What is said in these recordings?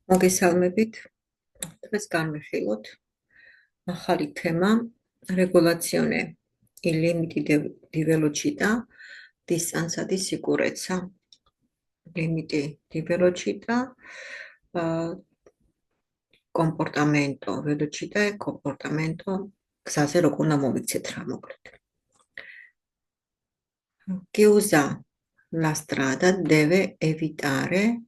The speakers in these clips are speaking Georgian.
მოგესალმებით. დღეს განვიხილოთ ახალი თემა regolazione i limiti di velocità, distanza di sicurezza. Limiti di velocità, comportamento, velocità e comportamento. გზაზე როგორ უნდა მოვიქცეთ რა მოკლედ. Chi usa la strada deve evitare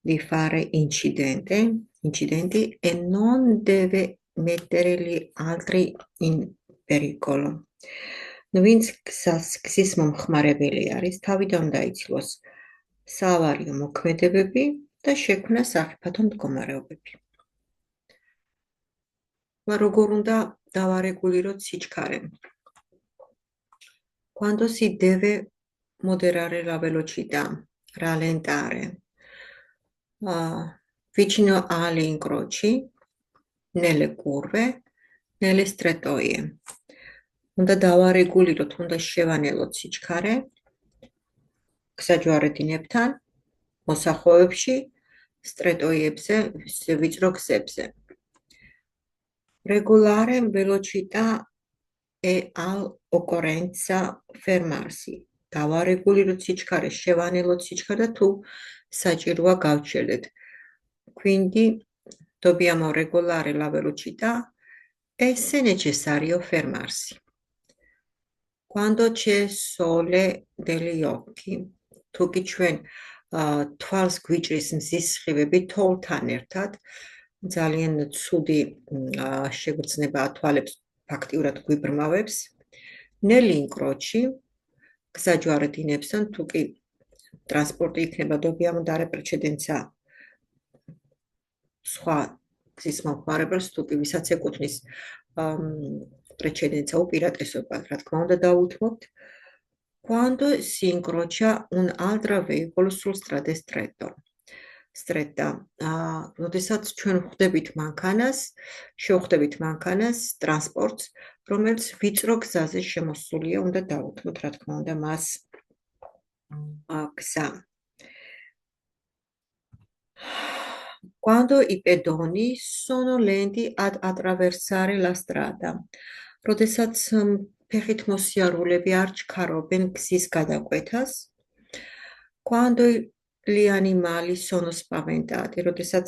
di fare incidenti e non deve mettere gli altri in pericolo. ვინც გზის მომხმარებელი არის, თავიდან დაიცლოს საავარიო მოქმედებები და შექმნა სახიფათო მდგომარეობები. როგორ უნდა დავარეგულიროთ სიჩქარე? Quando si deve moderare la velocità, rallentare, vicino agli incroci, nelle curve, nelle strettoie. უნდა დავარეგულიროთ, უნდა შევანელოთ სიჩქარე გზაჯვარედინებთან, მოსახოვებში, strettoiებზე, ვიწრო გზებზე. Regolare velocità e all'occorrenza fermarsi. დავარეგულიროთ სიჩქარე, შევანელოთ სიჩქარე და თუ საჭიროა გავჩერდეთ. Quindi dobbiamo regolare la velocità e se necessario fermarsi. Quando c'è sole degli occhi, თუ კი ჩვენ თვალს გვიჭრის მზის სხივები თოვლთან ერთად, ძალიან ცუდი შეგრძნება თვალებს ფაქტიურად გვიბრმავებს. Negli incroci, გზაჯვარედინებსთან, თუ კი ტრანსპორტი იქნება, dobbiamo dare precedenza სხვა გზის მომხმარებელს, თუ კი ვისაც ეკუთვნის precedenza უპირატესობა, რა თქმა უნდა დავუთმობთ. Quando si incrocia un altro veicolo sul strada stretta. როდესაც ჩვენ ვხვდებით მანქანას, ტრანსპორტს, რომელიც ვიწრო გზაზე შემოსულია, უნდა დავუთმოთ, რა თქმა უნდა, მას გზა. Quando i pedoni sono lenti ad attraversare la strada. როდესაც ფეხით მოსიარულეები არ ჩქარობენ გზის გადაკვეთას. Quando gli animali sono spaventati. როდესაც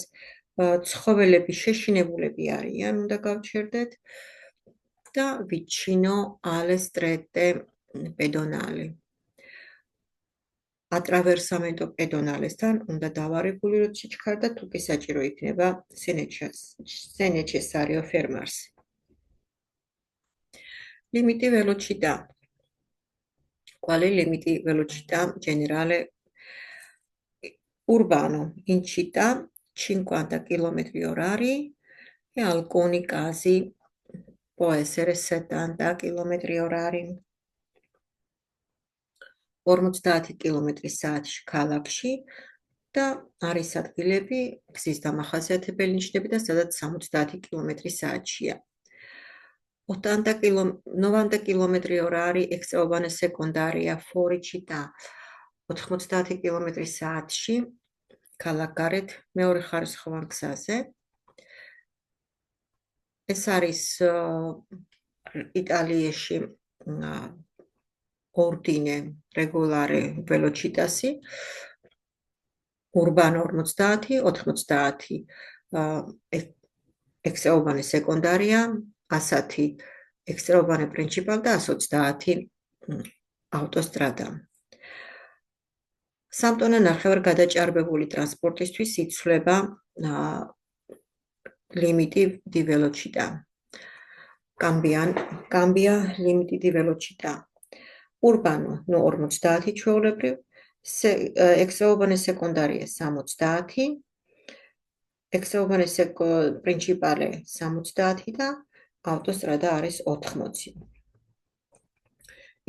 ცხოველები შეშინებულები არიან, უნდა გავჩერდეთ. და vicino alle strette pedonali. Attraversamento pedonalesთან უნდა დავარეგულიროთ სიჩქარე და თუ კი საჭირო იქნება, se necessario fermarsi. Limiti velocità. Qual è il limite velocità generale urbano? In città 50 km/h e alcuni casi può essere 70 km/h. 50 km/h ქალაქში და არის ადგილები გზის დამახასიათებელი ნიშნები და სადაც 70 km/h-ია. 90 km/h extraurbane secondaria fuori città. 90 km/h-ში ქალაქგარეთ მეორე ხარისხოვან გზაზე. ეს არის იტალიაში ordine regolare velocitasi, urbano 50, 80 extraurbane secondaria, 100 extraurbane principal და 120 autostrada. 3 ტონა ნახევარ გადაჭარბებული ტრანსპორტისთვის იცვლება limiti di velocità. Cambia limiti di velocità. Urbano 50 ჩვეულებრივ, extraurbane secondaria 70, extraurbane principale 70 და autostrada არის 80.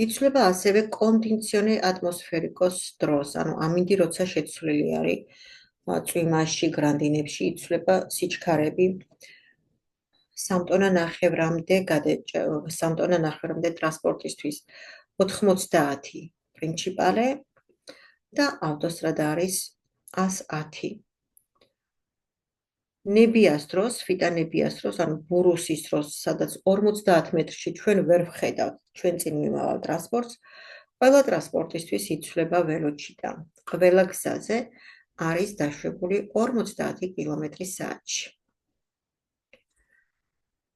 იცვლება ასევე condizione atmosfericos dros, ანუ ამინდი როცა შეცვლილი არის წვიმაში, გრანდინებში იცვლება სიჩქარები 3 ტონა ნახევრამდე ტრანსპორტისთვის 80 principale და autostrada არის 110. ნებიას დროს, ფიტა ნებიას დროს, ანუ ბურუსის დროს, სადაც 50 მეტრში ჩვენ ვერ ვხედავთ, ჩვენ წინ მიმავალ ტრანსპორტს, ყველა ტრანსპორტისთვის იცვლება ველოჩიტა. ყველა გზაზე არის დაშვებული 50 კმ/სთ.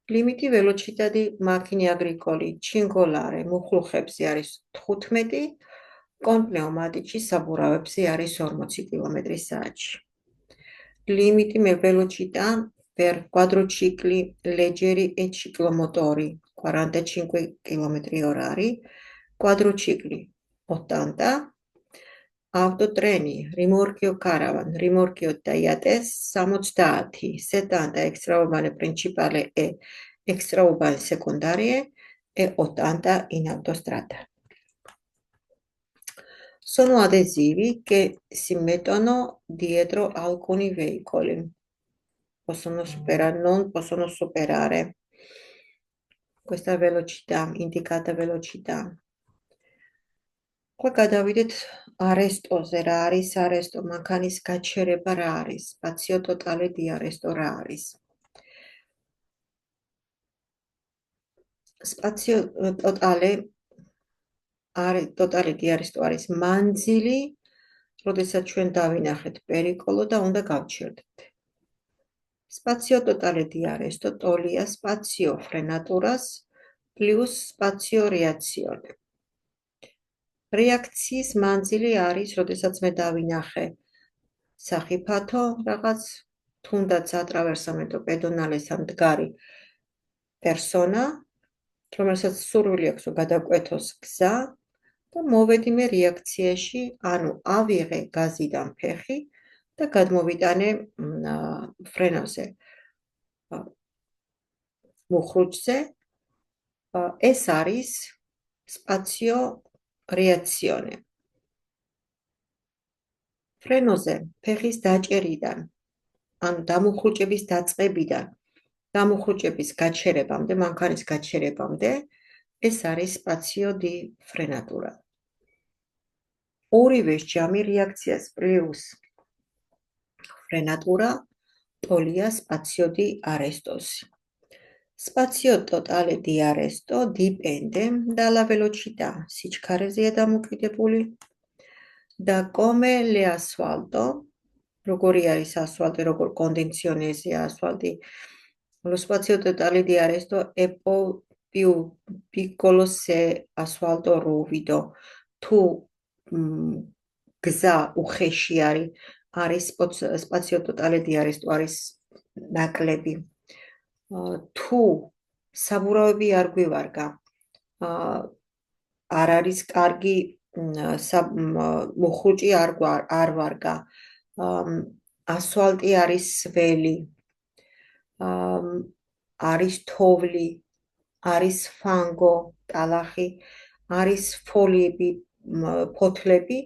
ლიმიტი ველოჩიტადი მაქინე აგრიკოლი ჩინგოლარე მუხლუხებზე არის 15, კონპნეუმატიჩი საბურავებზე არის 40 კმ/სთ. Limiti me velocità per quadrocicli leggeri e ciclomotori 45 km/h, quadrocicli 80, autotreni, rimorchio caravan, rimorchio Toyates 60, 70 extraurbane principale e extraurbane secondarie e 80 in autostrada. Sono adesivi che si mettono dietro alcuni veicoli. Non possono superare questa velocità, indicata velocità. Qua გადავიდეთ არესტოზე, რა არის არესტო, მანქანის გაჩერება რა არის, სპაციო ტოტალე დი არესტო რა არის. სპაციო ტოტალე დი არესტო არის მანძილი, როდესაც ჩვენ დავინახეთ პერიკოლო და უნდა გავჩერდეთ. Spazio totale di arresto toglie spazio frenaturas plus spazio reazione. რეაქციის მანძილი არის, როდესაც მე დავინახე სახიფათო რაღაც თუნდაც ატრავერსამენტო პედონალესთან მდგარი პერსონა, რომელსაც სურვილი აქვს რომ გადაკვეთოს გზა და მოვედი მე რეაქციაში, ანუ ავიღე გაზიდან ფეხი და გადმოვიტანე ფრენოზე. მუხრუჭზე ეს არის სპაციო რეაქციონე. ფრენოზე ფეხის დაჭერიდან, ანუ დამუხრუჭების დაწყებიდან, დამუხრუჭების გაჩერებამდე, მანქანის გაჩერებამდე, ეს არის სპაციო დი ფრენატურა. ორივე ჯამი რეაქციას პლუს frenatura toglie spazio di arrestosi. Spazio totale di arresto dipende dalla velocità, სიჩქარეზე დამოკიდებული da come l'asfalto, როგორი არის ასფალტი, როგორ კონდიციონეზია ასფალტი. Lo spazio totale di arresto è più piccolo se asfalto ruvido. Tu გზა უხეში არის სპაციო ტოტალე დი არესტო არის ნაკლები. თუ საბურავები არ გვივარგა, არ არის კარგი მუხრუჭი არ ვარგა, ასფალტი არის სველი, არის თოვლი, არის ფანგო, ტალახი, არის ფოლიები, ფოთლები,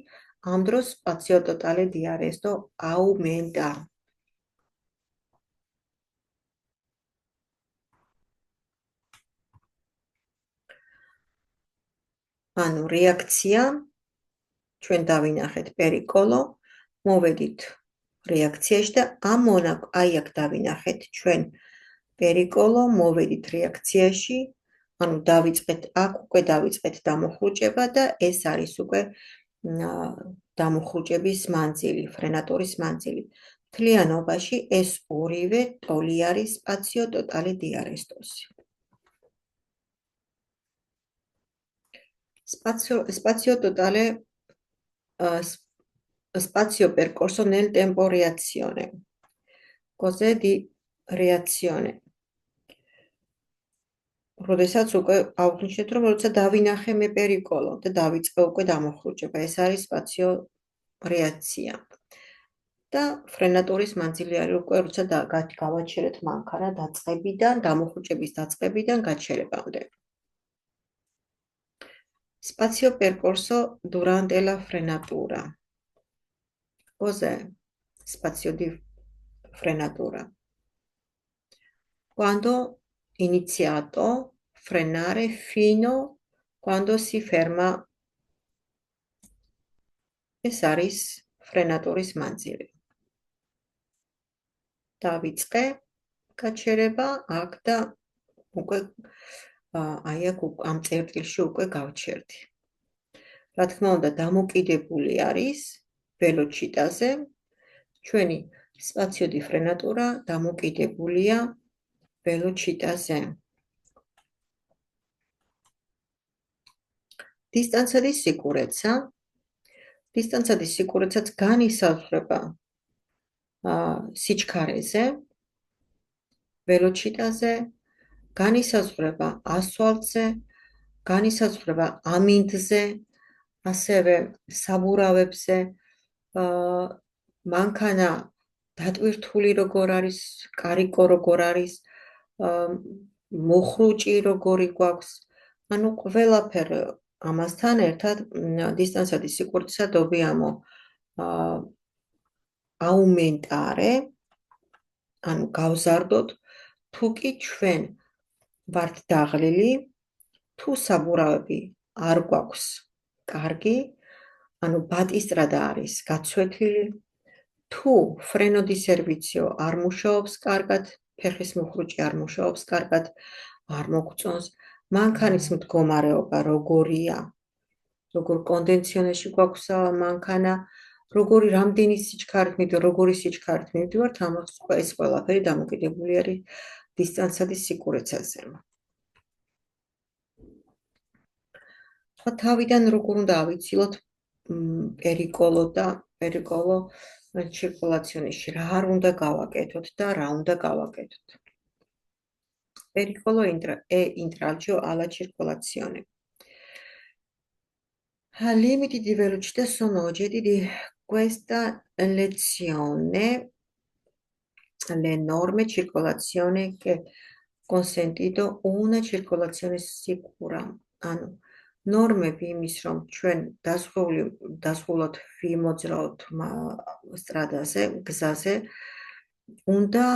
ამ დროს სპაციო ტოტალე დი არესტო აუმენტა. ანუ რეაქცია, ჩვენ დავინახეთ პერიკოლო, მოვედით რეაქციაში და აი აქ დავინახეთ ჩვენ პერიკოლო, მოვედით რეაქციაში, ანუ დავიწყეთ, აქ უკვე დავიწყეთ დამუხრუჭება და ეს არის უკვე დამუხრუჭების მანძილი, ფრენატურის მანძილი. მთლიანობაში ეს ორივე ტოლი არის სპაციო ტოტალე დი არესტოსი. Spazio totale spazio percorso nel tempo reazione. Cos'è di reazione? როდესაც უკვე აღვნიშნეთ, რომ როცა დავინახე მე პერიკოლო და დავიწყე უკვე დამუხრუჭება, ეს არის სპაციო რეაქცია. და ფრენატურის მანძილი არის უკვე როცა გავაჩერეთ მანქანა დაწყებიდან, დამუხრუჭების დაწყებიდან გაჩერებამდე. Spazio percorso durante la frenatura. Cos'è spazio di frenatura? Quando iniziato frenare fino quando si ferma ეს არის ფრენატურის მანძილი. დავიწყე გაჩერება აქ და უკვე აი აქ ამ წერტილში უკვე გავჩერდი. რა თქმა უნდა, დამოკიდებული არის ველოჩიტაზე. ჩვენი სპაციო დი ფრენატურა დამოკიდებულია ველოჩიტაზე. დისტანცია დი სიკურეცა. დისტანცია დი სიკურეცაც განისაზღვრება სიჩქარეზე, ველოჩიტაზე, განისაზღვრება ასფალტზე, განისაზღვრება ამინდზე, ასევე საბურავებზე, მანქანა დატვირთული როგორ არის, კარიკო როგორ არის, მოხრუჭი როგორი გვაქვს, ანუ ყველაფერი ამასთან ერთად დისტანცია დი სიკურეცა dobbiamo aumentare, ანუ გავზარდოთ, თუ კი ჩვენ ვართ დაღლილი, თუ საბურავები არ გვაქვს კარგი, ანუ ბატისტრადა არის გაცვეთილი, თუ ფრენო დი სერვიციო არ მუშაობს კარგად, ფეხის მოხრუჭი არ მუშაობს კარგად, არ მოგწონს, მანქანის მდგომარეობა როგორია, როგორ კონდიციონერში გვაქვს მანქანა, როგორი რამდენი სიჩქარით მივდივართ, როგორი სიჩქარით მივდივართ, ამას ეს ყველაფერი დამოკიდებული არის დისტანცია დი სიკურეცაზე. სხვა თავიდან როგორ უნდა ავიცილოთ პერიკოლო და პერიკოლო ციρკულაციონში, რა არ უნდა გავაკეთოთ და რა უნდა გავაკეთოთ. Pericolo è intralcio alla circolazione. Limiti di velocità sono oggetti di questa lezione. Le norme circolazione che consentito una circolazione sicura. Ano normები იმის რომ ჩვენ დასრულოთ ვიმოძრაოთ სტრადაზე, გზაზე, უნდა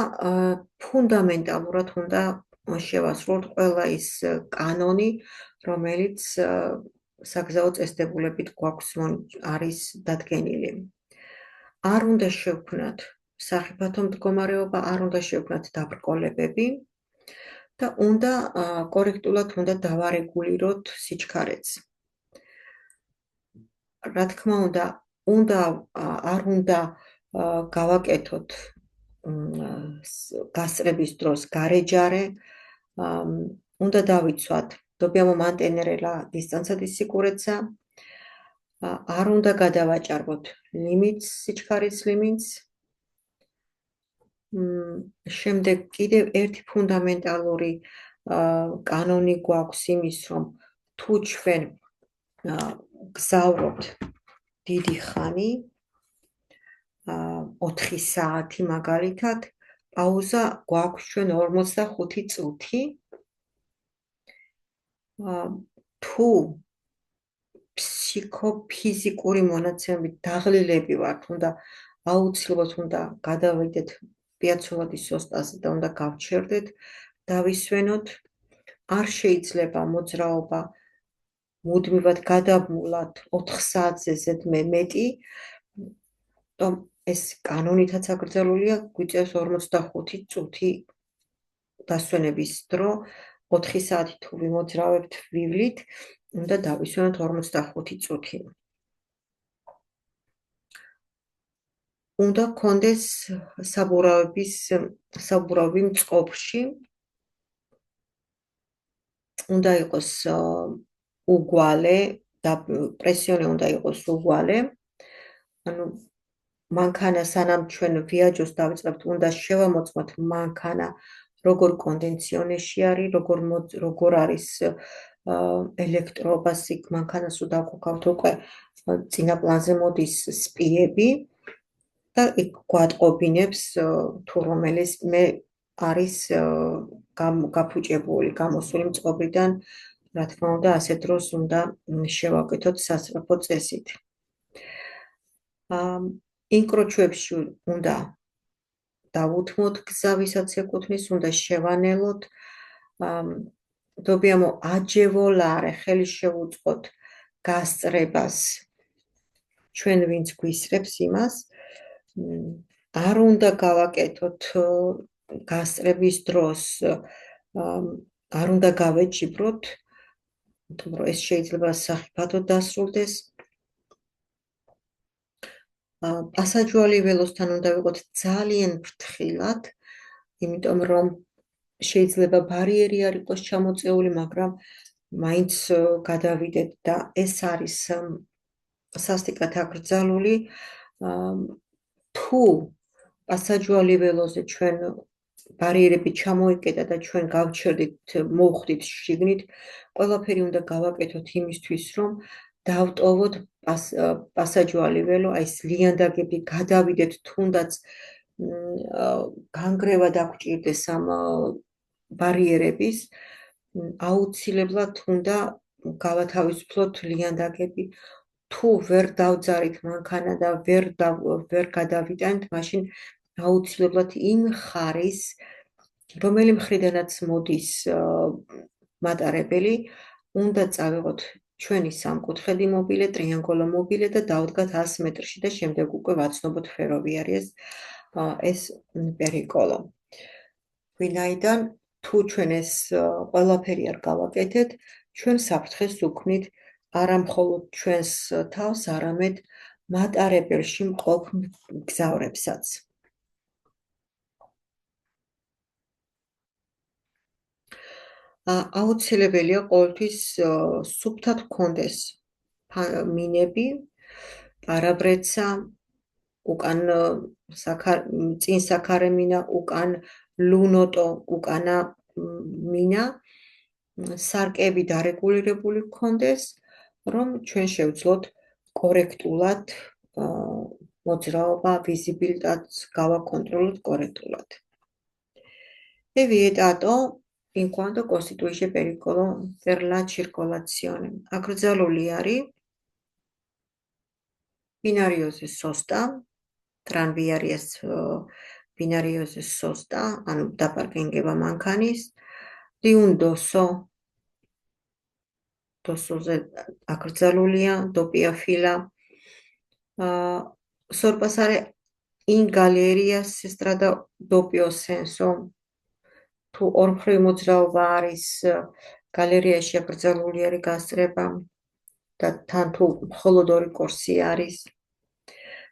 ფუნდამენტალურად უნდა შევასრულოთ ყველა ის კანონი, რომელიც საგზაო წესდებულებით გვაქვს არის დადგენილი. არ უნდა შევქმნათ სახიფათო მდგომარეობა, არ უნდა შევქმნათ დაბრკოლებები და უნდა კორექტულად უნდა დავარეგულიროთ სიჩქარეც. რა თქმა უნდა, არ უნდა გავაკეთოთ გასწრების დროს გარეჯარე, უნდა დავიცვათ, dobbiamo mantenere la distanza di sicurezza, არ უნდა გადავაჭარბოთ ლიმიტს, სიჩქარის ლიმიტს. შემდეგ კიდევ ერთი ფუნდამენტალური კანონი გვაქვს იმის, რომ თუ ჩვენ გზავრობთ დიდი ხანი, 4 საათი მაგალითად, პაუზა გვაქვს ჩვენ 45 წუთი. თუ ფსიქოფიზიკური მონაცემებით დაღლილები ვართ, უნდა აუცილებლად უნდა გადავიდეთ პიაცოლადის ოსტატზე და უნდა გავჩერდეთ, დავისვენოთ, არ შეიძლება მოძრაობა მუდმივად გადაბმულად 4 საათზე ზედმე მეტი, ეს კანონითაც აკრძალულია, გვიწევს 45 წუთი დასვენების დრო, 4 საათი თუ ვიმოძრავებთ ვივლით, უნდა დავისვენოთ 45 წუთი. უნდა გქონდეს საბურავი მწყობრში, უნდა იყოს უგვალე და პრესიონი უნდა იყოს უგვალე. ანუ მანქანა სანამ ჩვენ ვიაჯოს დავიწყებთ, უნდა შევამოწმოთ მანქანა როგორ კონდიციონერში არის, როგორ არის ელექტროობას იქ მანქანას უდავყავთ უკვე წინა პლანზე მოდის სპიები და იქ გვატყობინებს თუ რომელიც მე არის გაფუჭებული, გამოსული მწყობრიდან, რა თქმა უნდა, ასე დროს უნდა შევაკეთოთ სასწრაფო წესით. ინკროჩუებში უნდა დავუთმოთ გზა, ვისაც ეკუთვნის, უნდა შევანელოთ, dobbiamo agevolare, ხელი შევუწყოთ გასწრებას, ჩვენ ვინც გვისრებს იმას, არ უნდა გავაკეთოთ გასწრების დროს, არ უნდა გავეჭიბროთ, თუმცა ეს შეიძლება სახიფათოდ დასრულდეს. პასაჟვალი ველოსთან უნდა ვიყოთ ძალიან ფრთხილად, იმიტომ რომ შეიძლება ბარიერი არ იყოს ჩამოწეული, მაგრამ მაინც გადავიდეთ და ეს არის სასტიკად აკრძალული. თუ პასაჟვალი ველოზე ჩვენ ბარიერები ჩამოიკეტა და ჩვენ გავჩერდით, მოვხვდით შიგნით, ყველაფერი უნდა გავაკეთოთ იმისთვის, რომ დავტოვოთ პასაჟვალი ველო, აი ეს ლიანდაგები გადავიდეთ, თუნდაც განგრევა დაგვჭირდეს ამ ბარიერების, აუცილებლად უნდა გავათავისუფლოთ ლიანდაგები. თუ ვერ დავძარით მანქანა და ვერ გადავიტანთ, მაშინ აუცილებლად იმ ხარის, რომელი მხრიდანაც მოდის მატარებელი, უნდა წავიღოთ ჩვენი სამკუთხედი მობილე, ტრიანგულო მობილე და დავდგათ 100 მეტრში და შემდეგ უკვე ვაცნობოთ ფეროვიარიას ეს პერიკოლო. ვინაიდან თუ ჩვენ ეს ყველაფერი არ გავაკეთეთ, ჩვენ საფრთხეს უქმნით არა მხოლოდ ჩვენს თავს, არამედ მატარებელში მყოფ მგზავრებსაც. აუცილებელია ყოველთვის სუფთად გქონდეს მინები, პარაბრეცა, უკან წინ საქარე მინა, უკან ლუნოტო, უკანა მინა, სარკები დარეგულირებული გქონდეს, რომ ჩვენ შევძლოთ კორექტულად მოძრაობა, ვიზიბილიტეტს გავაკონტროლოთ კორექტულად. È vietato in quanto costituisce pericolo per la circolazione. აკრძალული არის ბინარიოზის სოსტა, ტრანვიარიას ბინარიოზის სოსტა, ანუ დაპარკინგება მანქანის, დიუნდოსო, დოსოზე აკრძალულია, დოპიაფილა, sorpasare in galleria si strada doppio senso. თუ ორმხრივ მოძრაობა არის გალერეაში აკრძალული არის გასწრება და თან თუ მხოლოდ ორი კურსი არის,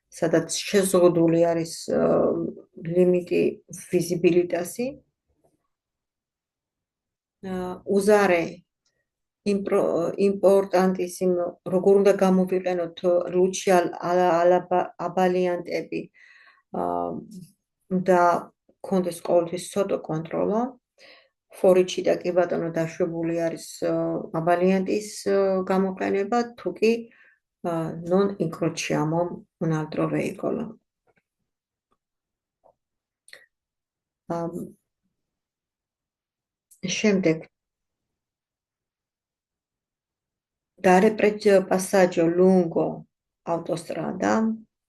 სადაც შეზღუდული არის ლიმიტი ვიზიბილიტასი, usare importantissimo, როგორ უნდა გამოვიყენოთ ლუჩი აბალიანტები და კონდეს ყოველთვის ცოტა კონტროლო. ფორიჩი და კი ბატონო დაშვებული არის აბალიანტის გამოყენება, თუ კი non incrociamo un altro veicolo. შემდეგ dare passaggio lungo autostrada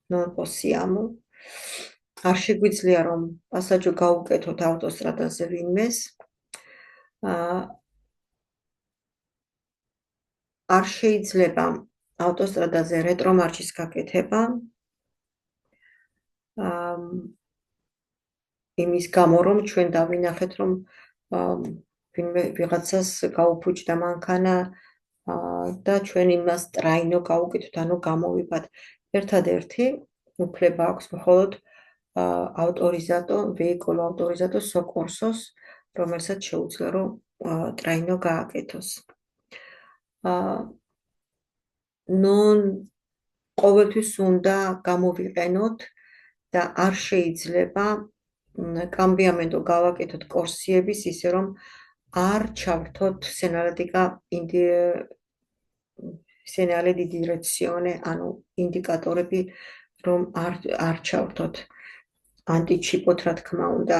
non possiamo. არ შეგვიძლია რომ პასაჟო გავუკეთოთ ავტოსტრადაზე ვინმეს. არ შეიძლება ავტოსტრადაზე რეტრომარშის გაკეთება. იმის გამო რომ ჩვენ დავინახეთ რომ ვინმე ვიღაცას გაუფუჭდა მანქანა და ჩვენ იმას ტრაინო გავუკეთოთ, ანუ გამოვიბად. ერთადერთი უფლება აქვს მხოლოდ ავტორიზატო, ვეიკოლო ავტორიზატო სოკორსოს, რომელსაც შეუძლია რომ ტრაინო გააკეთოს. non ყოველთვის უნდა გამოვიყენოთ და არ შეიძლება კამბიამენტო გავაკეთოთ კორსიების ისე რომ არ ჩავრთოთ segnale di direzione, ანუ ინდიკატორები რომ არ ჩავრთოთ ანტიჩიპოთ, რა თქმა უნდა.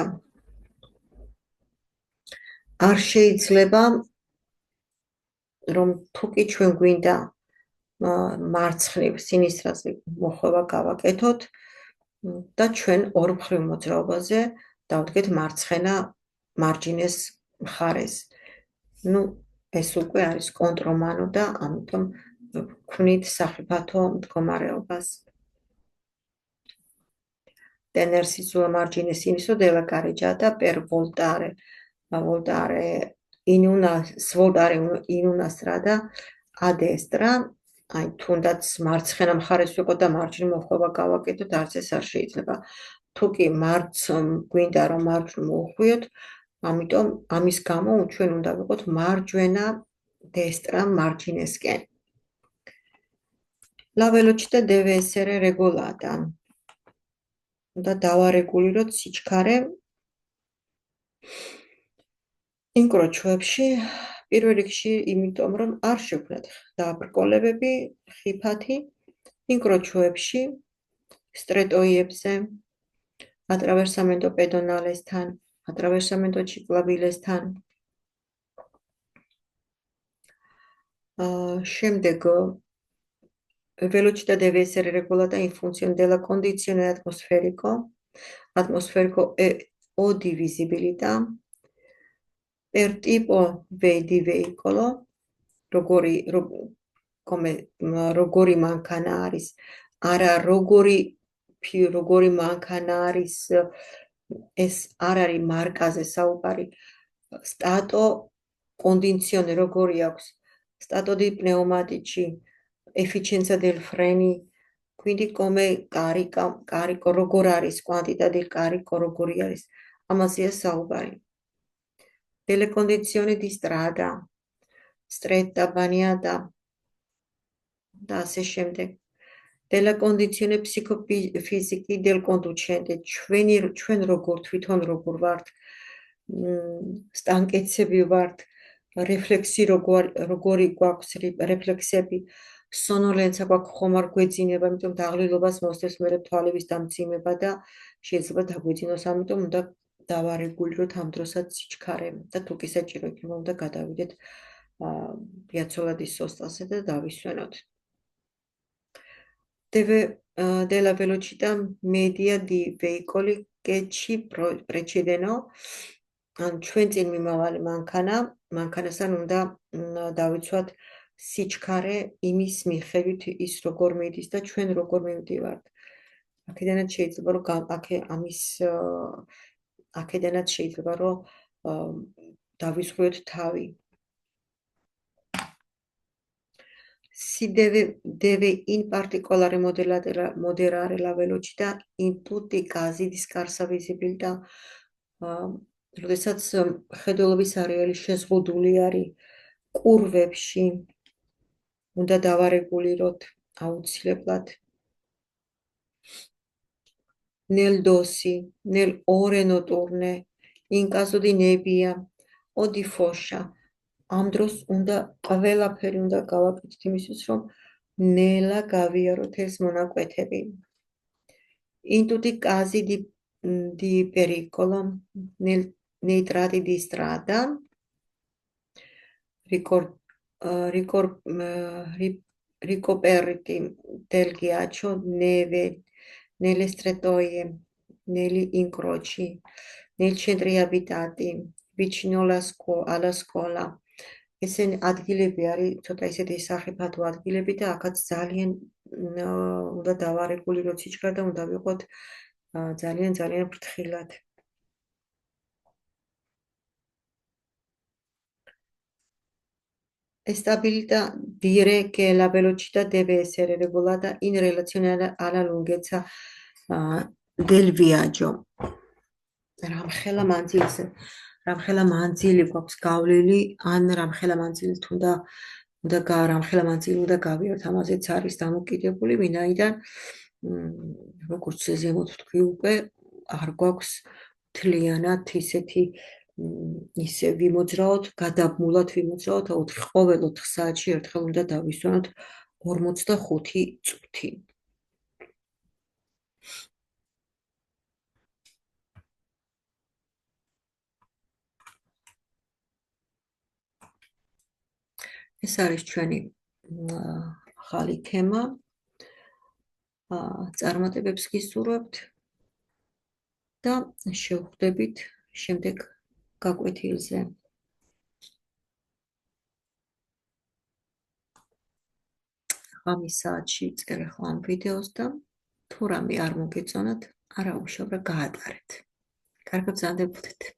არ შეიძლება რომ თუ კი ჩვენ გვინდა მარცხნივ სინისტრაზე მოხვევა გავაკეთოთ და ჩვენ ორმხრივ მოძრაობაზე დავდგეთ მარცხენა მარჯინეს მხარეს. ეს უკვე არის კონტრომანო და ამიტომ ვქვნით სახიფათო მდგომარეობას. tenersi sulla margine sinistro della carreggiata per voltare svoltare in una strada a destra, აი თუნდაც მარცხენა მხარეს ვიყო და მარჯვნივ მოხვევა გავაკეთოთ, არც ეს არ შეიძლება. თუ კი გვინდა რომ მარჯვნივ მოვხვიოთ, ამიტომ ამის გამო ჩვენ უნდა ვიყოთ მარჯვენა destra marginesკენ. La velocità deve essere regolata. Უნდა დავარეგულიროთ სიჩქარე ინკროჩოებში, პირველ რიგში იმიტომ რომ არ შევქმნათ დაბრკოლებები, ხიფათი ინკროჩოებში, სტრეტოიებზე, attraversamento pedonalesთან, attraversamento ciclabilesთან. შემდეგ velocità deve essere regolata in funzione della condizione atmosferico e o di visibilità per tipo di veicolo როგორი მანქანა არის არა როგორი მანქანა არის ეს არ არის მარკაზე საუბარი stato condizione როგორი აქვს stato di pneumatici efficienza del freni quindi come carico როგორ არის quantità del carico როგორი არის ამაზეა საუბარი delle condizioni di strada stretta bagnata da ასე შემდეგ della condizione psicofisica del conducente ჩვენ თვითონ როგორ ვართ სტანკეცები ვართ რეფლექსი როგორი გვაქვს რეფლექსები სონოლენცა გვაქვს ხომ არ გვეძინება იმიტომ დაღლილობას მოსდევს მერე თვალების დამძიმება და შეიძლება დაგვეძინოს ამიტომ უნდა დავარეგულიროთ ამ დროსაც სიჩქარე და თუ კი საჭირო იქნება უნდა გადავიდეთ piazzola di sostase და დავისვენოთ della velocità media di veicoli che ci precedono ან ჩვენ წინ მიმავალი მანქანასთან უნდა დავიცვათ სიჩქარე იმის მიხედვით ის როგორ მიდის და ჩვენ როგორ მივდივართ. აქედანაც შეიძლება რომ აქედანაც შეიძლება რომ დავისვიოთ თავი. Si deve in particolare moderare la velocità in tutti i casi di scarsa visibilità. როდესაც ხედულობის არეალი შეზღუდული არის კურვებში უნდა დავარეგულიროთ აუცილებლად nel dossi nel ore notturne in caso di nebbia o di foscia ამ დროს უნდა ყველაფერი უნდა გავაკეთოთ იმისთვის რომ ნელა გავიაროთ ეს მონაკვეთები in tutti i casi di pericolo nei tratti di strada ricoperti del ghiaccio neve nelle strettoie negli incroci nei centri abitati vicino alla scuola ესენი ადგილები არის ცოტა ისეთი სახიფათო ადგილები და აქაც ძალიან უნდა დავარეგულიროთ სიჩქარე და უნდა ვიყოთ ძალიან ფრთხილად. Stabilità dire che la velocità deve essere regolata in relazione alla lunghezza del viaggio. რამხელა მანძილი გვაქვს გავლილი ან რამხელა მანძილი უნდა გავიაროთ ამაზეც არის დამოკიდებული ვინაიდან როგორც ზემოთ თქვი უკვე არ გვაქვს მთლიანად ისეთი ისე ვიმოძრაოთ გადაბმულად ვიმოძრაოთ ყოველ 4 საათში ერთხელ უნდა დავისვენოთ 45 წუთი ეს არის ჩვენი ახალი თემა. წარმატებებს გისურვებთ და შევხვდებით შემდეგ გაკვეთილზე. ღამის საათში წერე ხომ ვიდეოს და თუ რამე არ მოგეწონათ, არა უმშავრა, გაატარეთ. კარგად გრძანდებოდეთ.